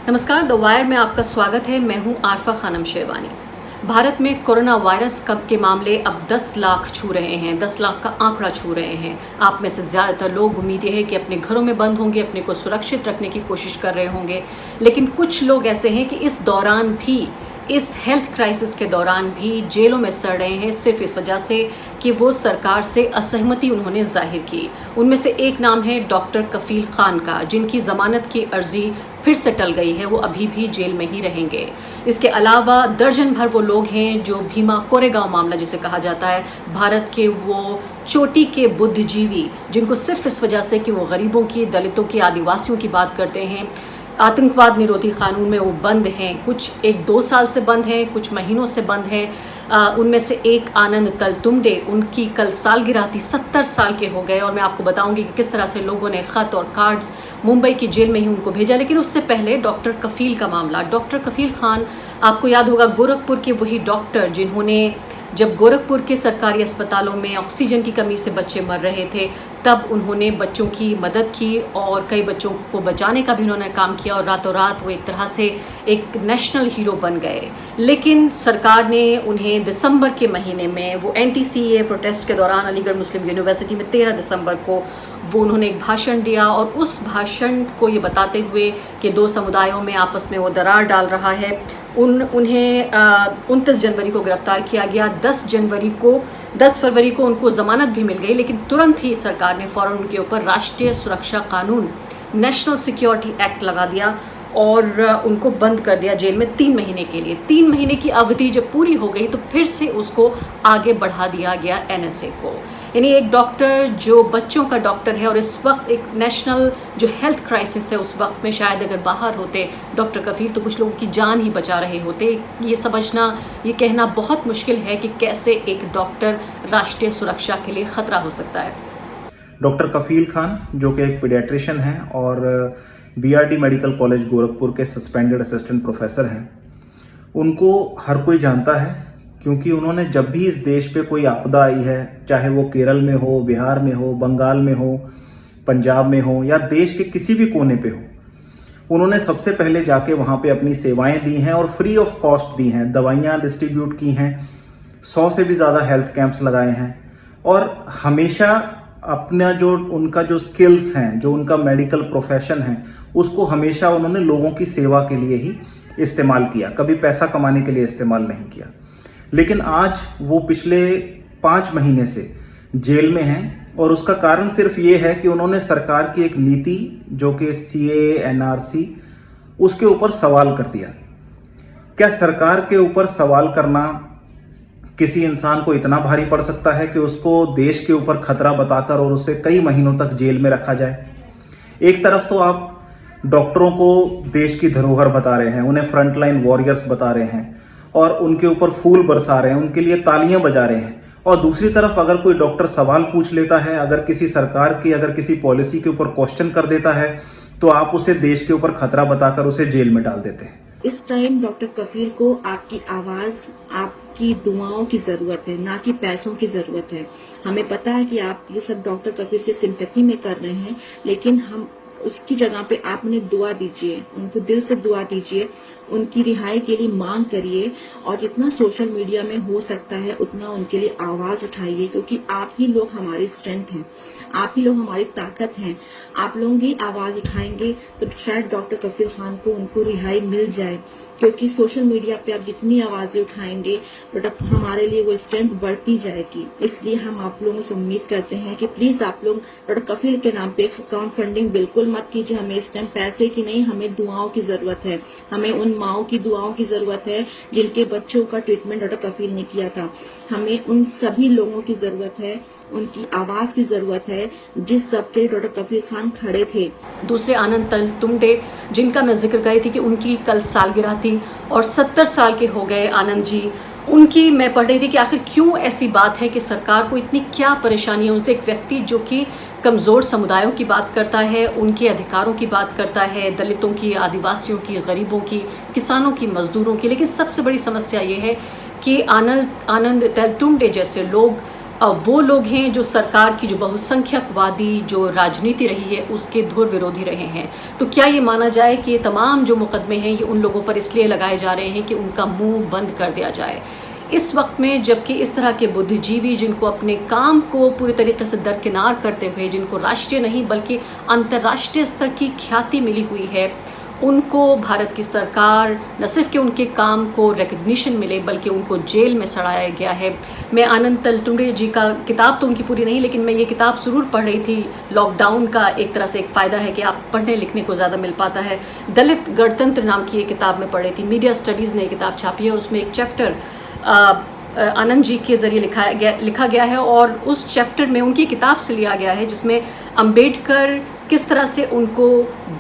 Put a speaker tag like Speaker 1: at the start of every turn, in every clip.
Speaker 1: नमस्कार, the wire में आपका स्वागत है। मैं हूं आरफा खानम शेरवानी। भारत में कोरोना वायरस कब के मामले अब 10 लाख छू रहे हैं, 10 लाख का आंकड़ा छू रहे हैं। आप में से ज़्यादातर लोग उम्मीद है कि अपने घरों में बंद होंगे, अपने को सुरक्षित रखने की कोशिश कर रहे होंगे, लेकिन कुछ लोग ऐसे हैं कि इस दौरान भी, इस हेल्थ क्राइसिस के दौरान भी जेलों में सड़ रहे हैं, सिर्फ इस वजह से कि वो सरकार से असहमति उन्होंने जाहिर की। उनमें से एक नाम है डॉक्टर कफील खान का, जिनकी ज़मानत की अर्जी फिर से टल गई है। वो अभी भी जेल में ही रहेंगे। इसके अलावा दर्जन भर वो लोग हैं जो भीमा कोरेगांव मामला जिसे कहा जाता है, भारत के वो चोटी के बुद्धिजीवी, जिनको सिर्फ इस वजह से कि वो गरीबों की, दलितों की, आदिवासियों की बात करते हैं, आतंकवाद निरोधी कानून में वो बंद हैं। कुछ 1-2 साल से बंद हैं, कुछ महीनों से बंद हैं। उनमें से एक आनंद तलतुंबडे, उनकी कल सालगिरह थी, 70 साल के हो गए। और मैं आपको बताऊंगी कि किस तरह से लोगों ने ख़त और कार्ड्स मुंबई की जेल में ही उनको भेजा। लेकिन उससे पहले डॉक्टर कफील का मामला। डॉक्टर कफील खान, आपको याद होगा, गोरखपुर के वही डॉक्टर जिन्होंने, जब गोरखपुर के सरकारी अस्पतालों में ऑक्सीजन की कमी से बच्चे मर रहे थे, तब उन्होंने बच्चों की मदद की और कई बच्चों को बचाने का भी उन्होंने काम किया और रातों रात वो एक तरह से एक नेशनल हीरो बन गए। लेकिन सरकार ने उन्हें दिसंबर के महीने में, वो NTCA प्रोटेस्ट के दौरान अलीगढ़ मुस्लिम यूनिवर्सिटी में 13 दिसंबर को वो उन्होंने एक भाषण दिया और उस भाषण को ये बताते हुए कि 2 समुदायों में आपस में वो दरार डाल रहा है, उन्हें 29 जनवरी को गिरफ्तार किया गया। 10 फरवरी को उनको ज़मानत भी मिल गई, लेकिन तुरंत ही सरकार ने फ़ौरन उनके ऊपर राष्ट्रीय सुरक्षा कानून, नेशनल सिक्योरिटी एक्ट लगा दिया और उनको बंद कर दिया जेल में 3 महीने के लिए। 3 महीने की अवधि जब पूरी हो गई तो फिर से उसको आगे बढ़ा दिया गया NSA को। यानी एक डॉक्टर जो बच्चों का डॉक्टर है और इस वक्त एक नेशनल जो हेल्थ क्राइसिस है, उस वक्त में शायद अगर बाहर होते डॉक्टर कफील तो कुछ लोगों की जान ही बचा रहे होते। ये समझना, ये कहना बहुत मुश्किल है कि कैसे एक डॉक्टर राष्ट्रीय सुरक्षा के लिए खतरा हो सकता है।
Speaker 2: डॉक्टर कफील खान, जो कि एक पीडियाट्रिशियन हैं और BRD मेडिकल कॉलेज गोरखपुर के सस्पेंडेड असिस्टेंट प्रोफेसर हैं, उनको हर कोई जानता है क्योंकि उन्होंने जब भी इस देश पे कोई आपदा आई है, चाहे वो केरल में हो, बिहार में हो, बंगाल में हो, पंजाब में हो या देश के किसी भी कोने पे हो, उन्होंने सबसे पहले जाके वहाँ पे अपनी सेवाएं दी हैं और फ्री ऑफ कॉस्ट दी हैं। दवाइयाँ डिस्ट्रीब्यूट की हैं, 100 से भी ज़्यादा हेल्थ कैंप्स लगाए हैं और हमेशा अपना जो उनका जो स्किल्स हैं, जो उनका मेडिकल प्रोफेशन है, उसको हमेशा उन्होंने लोगों की सेवा के लिए ही इस्तेमाल किया, कभी पैसा कमाने के लिए इस्तेमाल नहीं किया। लेकिन आज वो पिछले 5 महीने से जेल में हैं और उसका कारण सिर्फ ये है कि उन्होंने सरकार की एक नीति जो कि CAA NRC, उसके ऊपर सवाल कर दिया। क्या सरकार के ऊपर सवाल करना किसी इंसान को इतना भारी पड़ सकता है कि उसको देश के ऊपर खतरा बताकर और उसे कई महीनों तक जेल में रखा जाए? एक तरफ तो आप डॉक्टरों को देश की धरोहर बता रहे हैं, उन्हें फ्रंटलाइन वॉरियर्स बता रहे हैं और उनके ऊपर फूल बरसा रहे हैं, उनके लिए तालियां बजा रहे हैं, और दूसरी तरफ अगर कोई डॉक्टर सवाल पूछ लेता है, अगर किसी सरकार की, अगर किसी पॉलिसी के ऊपर क्वेश्चन कर देता है, तो आप उसे देश के ऊपर खतरा बताकर उसे जेल में डाल देते हैं।
Speaker 3: इस टाइम डॉक्टर कफील को आपकी आवाज, आपकी दुआओं की जरूरत है, ना कि पैसों की जरूरत है। हमें पता है कि आप ये सब डॉक्टर कफील की सिंपैथी में कर रहे हैं, लेकिन हम उसकी जगह पे आप उन्हें दुआ दीजिए, उनको दिल से दुआ दीजिए, उनकी रिहाई के लिए मांग करिए और जितना सोशल मीडिया में हो सकता है उतना उनके लिए आवाज उठाइए, क्योंकि आप ही लोग हमारी स्ट्रेंथ हैं, आप ही लोग हमारी ताकत हैं। आप लोग ही आवाज उठाएंगे तो शायद डॉक्टर कफील खान को, उनको रिहाई मिल जाए, क्योंकि सोशल मीडिया पे आप जितनी आवाजें उठाएंगे बट हमारे लिए वो स्ट्रेंथ बढ़ती जाएगी। इसलिए हम आप लोगों से उम्मीद करते हैं कि प्लीज आप लोग डॉक्टर कफील के नाम पे क्राउड फंडिंग बिल्कुल मत कीजिए। हमें इस टाइम पैसे की नहीं, हमें दुआओं की जरूरत है। हमें उन माओं की दुआओं की जरूरत है जिनके बच्चों का ट्रीटमेंट डॉक्टर कफील ने किया था। हमें उन सभी लोगों की जरूरत है, उनकी आवाज की जरूरत है जिस सबके डॉक्टर कफील खान खड़े थे।
Speaker 1: दूसरे आनंद तलतुंबडे, जिनका मैं जिक्र कर रही थी कि उनकी कल सालगिरह थी और 70 साल के हो गए आनंद जी। उनकी मैं पढ़ रही थी कि आखिर क्यों ऐसी बात है कि सरकार को इतनी क्या परेशानी है उनसे। एक व्यक्ति जो कि कमज़ोर समुदायों की बात करता है, उनके अधिकारों की बात करता है, दलितों की, आदिवासियों की, गरीबों की, किसानों की, मजदूरों की। लेकिन सबसे बड़ी समस्या ये है कि आनंद तलतुंबडे जैसे लोग वो लोग हैं जो सरकार की जो बहुसंख्यकवादी जो राजनीति रही है उसके धुर विरोधी रहे हैं। तो क्या ये माना जाए कि ये तमाम जो मुकदमे हैं ये उन लोगों पर इसलिए लगाए जा रहे हैं कि उनका मुंह बंद कर दिया जाए इस वक्त में, जबकि इस तरह के बुद्धिजीवी जिनको अपने काम को पूरी तरीके से दरकिनार करते हुए, जिनको राष्ट्रीय नहीं बल्कि अंतर्राष्ट्रीय स्तर की ख्याति मिली हुई है, उनको भारत की सरकार न सिर्फ कि उनके काम को रिकग्निशन मिले बल्कि उनको जेल में सड़ाया गया है। मैं आनंद तलतुंबड़े जी का किताब तो उनकी पूरी नहीं, लेकिन मैं ये किताब ज़रूर पढ़ रही थी। लॉकडाउन का एक तरह से एक फ़ायदा है कि आप पढ़ने लिखने को ज़्यादा मिल पाता है। दलित गणतंत्र नाम की ये किताब में पढ़ रही थी। मीडिया स्टडीज़ ने ये किताब छापी है और उसमें एक चैप्टर आनंद जी के ज़रिए लिखा गया है और उस चैप्टर में उनकी किताब से लिया गया है जिसमें अंबेडकर किस तरह से उनको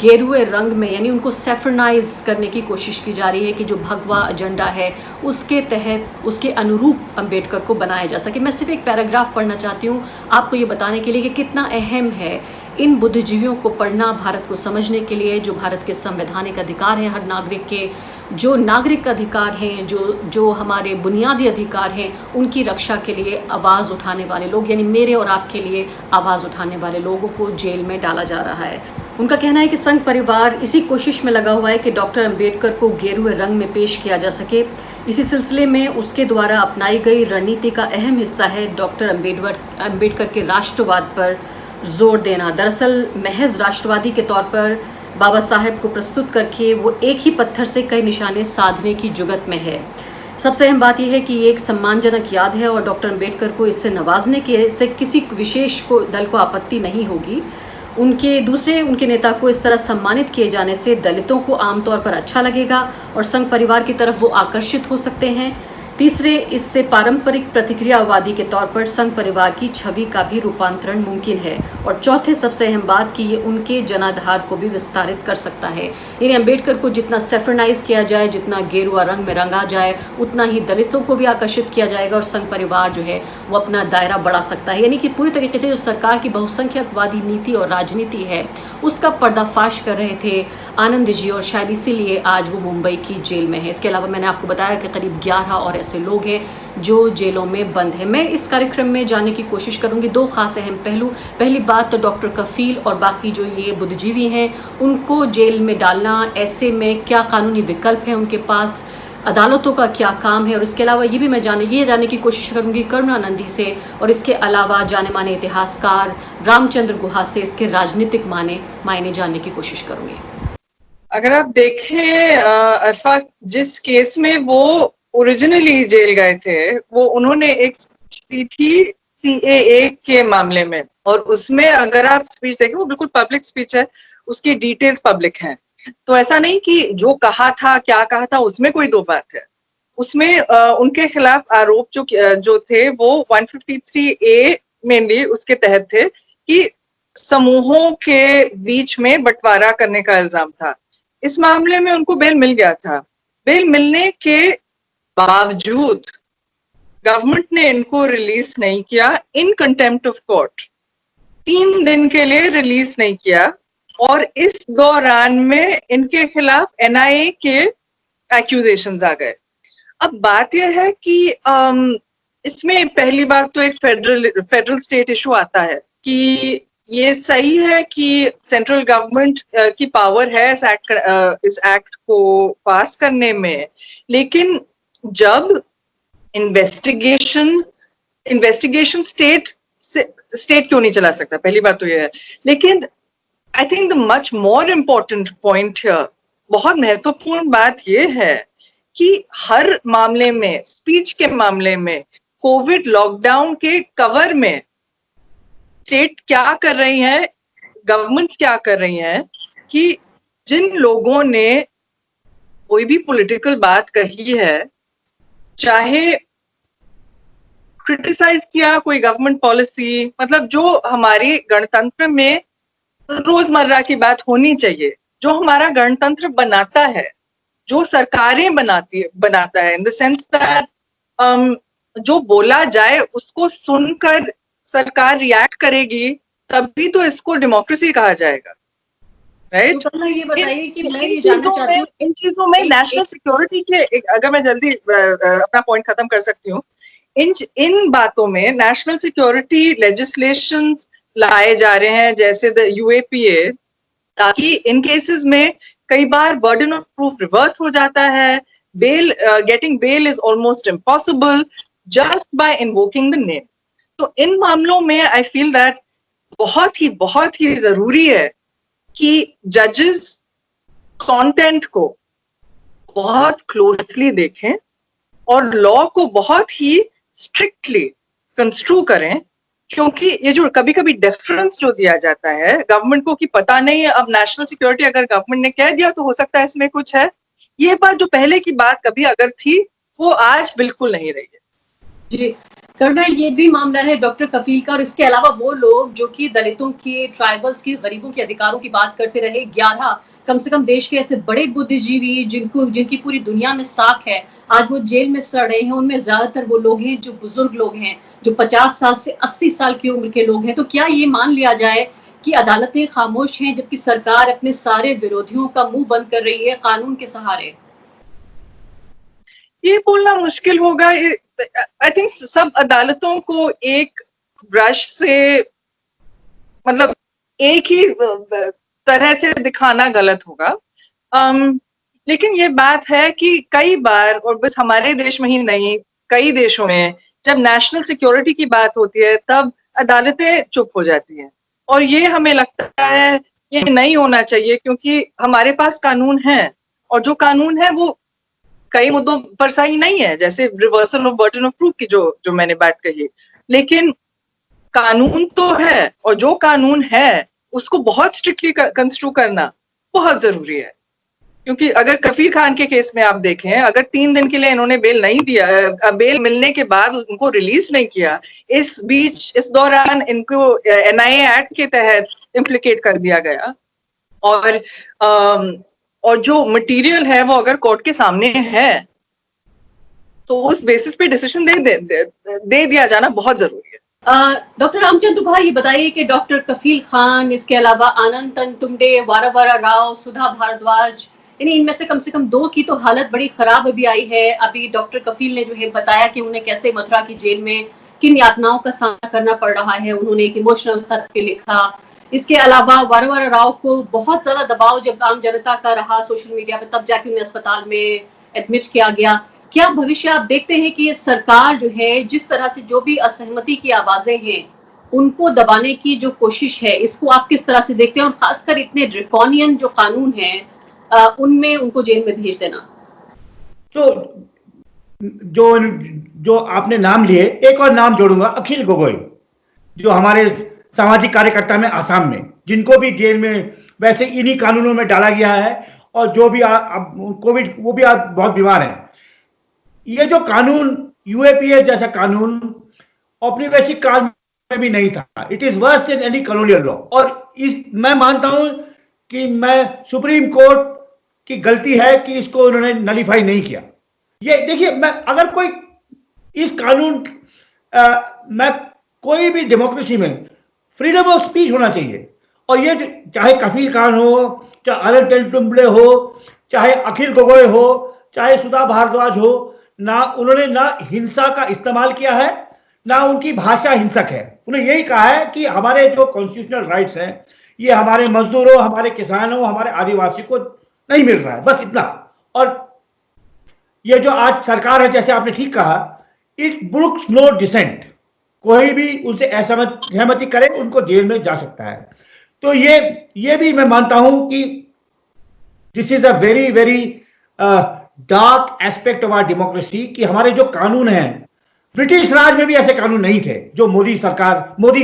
Speaker 1: गेरुए रंग में, यानी उनको सेफरनाइज करने की कोशिश की जा रही है कि जो भगवा एजेंडा है उसके तहत उसके अनुरूप अंबेडकर को बनाया जा सके। मैं सिर्फ एक पैराग्राफ पढ़ना चाहती हूँ आपको ये बताने के लिए कि कितना अहम है इन बुद्धिजीवियों को पढ़ना भारत को समझने के लिए, जो भारत के संवैधानिक अधिकार हैं हर नागरिक के, जो नागरिक अधिकार हैं, जो हमारे बुनियादी अधिकार हैं, उनकी रक्षा के लिए आवाज़ उठाने वाले लोग, यानी मेरे और आपके लिए आवाज़ उठाने वाले लोगों को जेल में डाला जा रहा है। उनका कहना है कि संघ परिवार इसी कोशिश में लगा हुआ है कि डॉक्टर अंबेडकर को गेरुए रंग में पेश किया जा सके। इसी सिलसिले में उसके द्वारा अपनाई गई रणनीति का अहम हिस्सा है डॉक्टर अंबेडकर के राष्ट्रवाद पर जोर देना। दरअसल महज राष्ट्रवादी के तौर पर बाबा साहेब को प्रस्तुत करके वो एक ही पत्थर से कई निशाने साधने की जुगत में है। सबसे अहम बात यह है कि ये एक सम्मानजनक याद है और डॉक्टर अंबेडकर को इससे नवाजने के से किसी विशेष दल को आपत्ति नहीं होगी। उनके नेता को इस तरह सम्मानित किए जाने से दलितों को आमतौर पर अच्छा लगेगा और संघ परिवार की तरफ वो आकर्षित हो सकते हैं। तीसरे, इससे पारंपरिक प्रतिक्रियावादी के तौर पर संघ परिवार की छवि का भी रूपांतरण मुमकिन है। और चौथे, सबसे अहम बात कि ये उनके जनाधार को भी विस्तारित कर सकता है। यानी अंबेडकर को जितना सेफरनाइज किया जाए, जितना गेरुआ रंग में रंगा जाए, उतना ही दलितों को भी आकर्षित किया जाएगा और संघ परिवार जो है वो अपना दायरा बढ़ा सकता है। यानी कि पूरी तरीके से जो सरकार की बहुसंख्यकवादी नीति और राजनीति है उसका पर्दाफाश कर रहे थे आनंद जी और शायद इसीलिए आज वो मुंबई की जेल में है। इसके अलावा मैंने आपको बताया कि करीब 11 और ऐसे लोग हैं जो जेलों में बंद हैं। मैं इस कार्यक्रम में जानने की कोशिश करूंगी दो खास अहम पहलू। पहली बात तो डॉक्टर कफील और बाकी जो ये बुद्धिजीवी हैं उनको जेल में डालना, ऐसे में क्या कानूनी विकल्प है उनके पास, अदालतों का क्या काम है, और इसके अलावा ये भी मैं जानने की कोशिश करूंगी करुणानंदी से और इसके अलावा जाने माने इतिहासकार रामचंद्र गुहा से इसके राजनीतिक मायने जानने की कोशिश करूंगी।
Speaker 4: अगर आप देखें अरफा, जिस केस में वो ओरिजिनली जेल गए थे वो उन्होंने एक स्पीच थी CAA के मामले में, और उसमें अगर आप स्पीच देखें वो बिल्कुल पब्लिक स्पीच है, उसकी डिटेल्स पब्लिक हैं। तो ऐसा नहीं कि जो कहा था क्या कहा था उसमें कोई दो बात है। उसमें उनके खिलाफ आरोप जो थे वो 153A मेनली उसके तहत थे कि समूहों के बीच में बंटवारा करने का इल्जाम था। इस मामले में उनको बेल मिल गया था। बेल मिलने के बावजूद गवर्नमेंट ने इनको रिलीज नहीं किया, इन कंटेम्प्ट ऑफ कोर्ट 3 दिन के लिए रिलीज नहीं किया, और इस दौरान में इनके खिलाफ NIA के एक्यूजेशंस आ गए। अब बात यह है कि इसमें पहली बात तो एक फेडरल स्टेट इशू आता है कि ये सही है कि सेंट्रल गवर्नमेंट की पावर है इस एक्ट को पास करने में, लेकिन जब इन्वेस्टिगेशन स्टेट क्यों नहीं चला सकता, पहली बात तो ये है। लेकिन I think the much more important point here, बहुत महत्वपूर्ण बात ये है कि हर मामले में, स्पीच के मामले में, कोविड लॉकडाउन के कवर में स्टेट क्या कर रही है, गवर्नमेंट्स क्या कर रही हैं कि जिन लोगों ने कोई भी पॉलिटिकल बात कही है, चाहे क्रिटिसाइज किया कोई गवर्नमेंट पॉलिसी, मतलब जो हमारी गणतंत्र में रोजमर्रा की बात होनी चाहिए, जो हमारा गणतंत्र बनाता है, जो सरकारें बनाता है, इन द सेंस दैट जो बोला जाए उसको सुनकर सरकार रिएक्ट करेगी, तभी तो इसको डेमोक्रेसी कहा जाएगा, राइट?
Speaker 1: तो ये बताइए कि मैं ये
Speaker 4: जानना चाहती हूँ इन चीजों में नेशनल सिक्योरिटी के अगर मैं जल्दी अपना पॉइंट खत्म कर सकती हूँ, इन बातों में नेशनल सिक्योरिटी लेजिस्लेशन लाए जा रहे हैं, जैसे द यूएपीए, ताकि इन केसेस में कई बार बर्डन ऑफ प्रूफ रिवर्स हो जाता है, getting bell is almost impossible just by invoking the name. तो इन मामलों में आई फील दैट बहुत ही जरूरी है कि जजेस कंटेंट को बहुत क्लोजली देखें और लॉ को बहुत ही स्ट्रिक्टली कंस्ट्रू करें, क्योंकि ये जो कभी कभी डिफरेंस जो दिया जाता है गवर्नमेंट को कि पता नहीं है, अब नेशनल सिक्योरिटी अगर गवर्नमेंट ने कह दिया तो हो सकता है इसमें कुछ है, ये बात जो पहले की बात कभी अगर थी वो आज बिल्कुल नहीं रही है।
Speaker 1: जी कर्नल, ये भी मामला है डॉक्टर कफील का, और इसके अलावा वो लोग जो कि दलितों के, ट्राइबल्स के, गरीबों के अधिकारों की बात करते रहे, 11 कम से कम देश के ऐसे बड़े बुद्धिजीवी जिनकी पूरी दुनिया में साख है, आज वो जेल में सड़ रहे हैं। उनमें ज्यादातर वो लोग हैं जो बुजुर्ग लोग हैं, जो 50 साल से 80 साल की उम्र के लोग हैं। तो क्या ये मान लिया जाए कि अदालतें खामोश हैं जबकि सरकार अपने सारे विरोधियों का मुंह बंद कर रही है कानून के सहारे?
Speaker 4: ये बोलना मुश्किल होगा। आई थिंक सब अदालतों को एक ब्रश से, मतलब एक ही तरह से दिखाना गलत होगा। लेकिन ये बात है कि कई बार, और बस हमारे देश में ही नहीं, कई देशों में जब नेशनल सिक्योरिटी की बात होती है तब अदालतें चुप हो जाती हैं, और ये हमें लगता है ये नहीं होना चाहिए, क्योंकि हमारे पास कानून है, और जो कानून है वो कई मुद्दों पर सही नहीं है, जैसे reversal of burden of proof की जो मैंने बात कही, लेकिन कानून तो है, और जो कानून है उसको बहुत स्ट्रिक्टली कंस्ट्रू करना बहुत जरूरी है। क्योंकि अगर कफील खान के केस में आप देखें, अगर 3 दिन के लिए इन्होंने बेल नहीं दिया, बेल मिलने के बाद उनको रिलीज नहीं किया, इस दौरान इनको एनआईए एक्ट के तहत इम्प्लीकेट कर दिया गया, और जो मटेरियल है वो अगर कोर्ट के सामने है तो उस बेसिस पे डिसीजन दे दिया जाना बहुत जरूरी है।
Speaker 1: डॉक्टर रामचंद्र दुबा, ये बताइए कि डॉक्टर कफील खान, इसके अलावा आनंद तनतुंबडे, वारावारा राव, सुधा भारद्वाज, इनमें से कम 2 की तो हालत बड़ी खराब अभी आई है। अभी डॉक्टर कफील ने जो है बताया कि उन्हें कैसे मथुरा की जेल में किन यातनाओं का सामना करना पड़ रहा है, उन्होंने एक इमोशनल खत पे लिखा। इसके अलावा वारावारा राव को बहुत ज्यादा दबाव जब आम जनता का रहा सोशल मीडिया पे, तब जाके उन्हें अस्पताल में एडमिट किया गया। क्या भविष्य आप देखते हैं कि ये सरकार जो है, जिस तरह से जो भी असहमति की आवाजें हैं उनको दबाने की जो कोशिश है, इसको आप किस तरह से देखते हैं, और खासकर इतने ड्रैकोनियन जो कानून हैं उनमें उनको जेल में भेज देना?
Speaker 5: तो जो जो आपने नाम लिए, एक और नाम जोड़ूंगा, अखिल गोगोई, जो हमारे सामाजिक कार्यकर्ता में आसाम में, जिनको भी जेल में वैसे इन्हीं कानूनों में डाला गया है, और जो भी कोविड, वो भी बहुत बीमार हैं। ये जो कानून यूएपीए जैसा कानून औपनिवेशिक काल में भी नहीं था। It is worse than any colonial law. और मैं मानता हूं कि सुप्रीम कोर्ट की गलती है कि इसको उन्होंने नलीफाई नहीं किया। ये देखिए, अगर कोई इस कानून मैं कोई भी डेमोक्रेसी में फ्रीडम ऑफ स्पीच होना चाहिए, और ये चाहे कफील खान हो, चाहे आनंद तनतुंबडे हो, चाहे अखिल गोगोई हो, चाहे सुधा भारद्वाज हो, ना उन्होंने ना हिंसा का इस्तेमाल किया है, ना उनकी भाषा हिंसक है। उन्होंने यही कहा है कि हमारे जो कॉन्स्टिट्यूशनल राइट्स हैं ये हमारे मजदूरों, हमारे किसानों, हमारे आदिवासी को नहीं मिल रहा है, बस इतना। और ये जो आज सरकार है, जैसे आपने ठीक कहा, इट ब्रुक्स नो डिसेंट। कोई भी उनसे असहमति करे उनको जेल में जा सकता है। तो ये भी मैं मानता हूं कि this is a very very dark aspect of our democracy, कि हमारे जो कानून हैं, ब्रिटिश राज में भी ऐसे कानून नहीं थे जो मोदी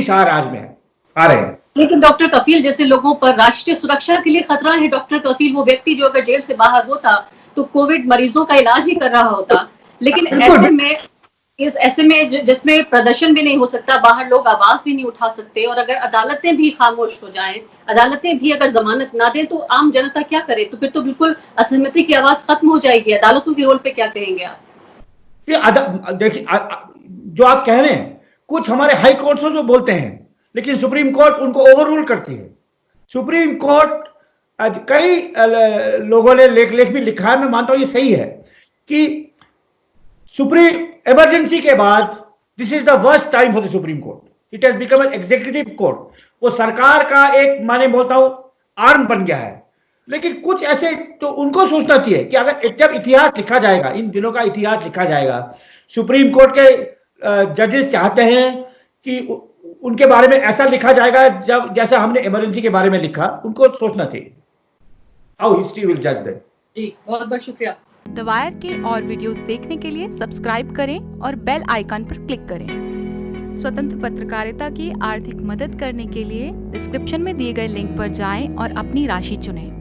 Speaker 5: शाह राज में आ रहे हैं।
Speaker 1: लेकिन डॉक्टर कफील जैसे लोगों पर राष्ट्रीय सुरक्षा के लिए खतरा है। डॉक्टर कफील वो व्यक्ति जो अगर जेल से बाहर होता तो कोविड मरीजों का इलाज ही कर रहा होता। लेकिन ऐसे में जिसमें प्रदर्शन भी नहीं हो सकता, बाहर लोग आवाज भी नहीं उठा सकते, और अगर अदालतें भी खामोश हो जाएं, अदालतें भी अगर जमानत ना दें, तो आम जनता क्या करे? तो फिर तो बिल्कुल असहमति की आवाज खत्म हो जाएगी। अदालतों के रोल पे क्या कहेंगे आप?
Speaker 5: देखिए, जो आप कह रहे हैं, कुछ हमारे हाई कोर्ट जो बोलते हैं, लेकिन सुप्रीम कोर्ट उनको ओवर रूल करती है। सुप्रीम कोर्ट, कई लोगों ने लेख भी लिखा है, मैं मानता हूं ये सही है, कि सुप्रीम इमरजेंसी के बाद this is the worst time for the supreme court. It has become an executive court. वो सरकार का एक, माने बोलता हूं, आर्म बन गया है। लेकिन कुछ ऐसे तो उनको सोचना चाहिए कि अगर जब इतिहास लिखा जाएगा, इन दिनों का इतिहास लिखा जाएगा, सुप्रीम कोर्ट के जजेस चाहते हैं कि उनके बारे में ऐसा लिखा जाएगा जब जैसा हमने इमरजेंसी के बारे में लिखा। उनको सोचना चाहिए हाउ हिस्ट्री विल जज देम।
Speaker 1: जी, बहुत बहुत शुक्रिया।
Speaker 6: द वायर के और वीडियोस देखने के लिए सब्सक्राइब करें और बेल आइकन पर क्लिक करें। स्वतंत्र पत्रकारिता की आर्थिक मदद करने के लिए डिस्क्रिप्शन में दिए गए लिंक पर जाएं और अपनी राशि चुनें।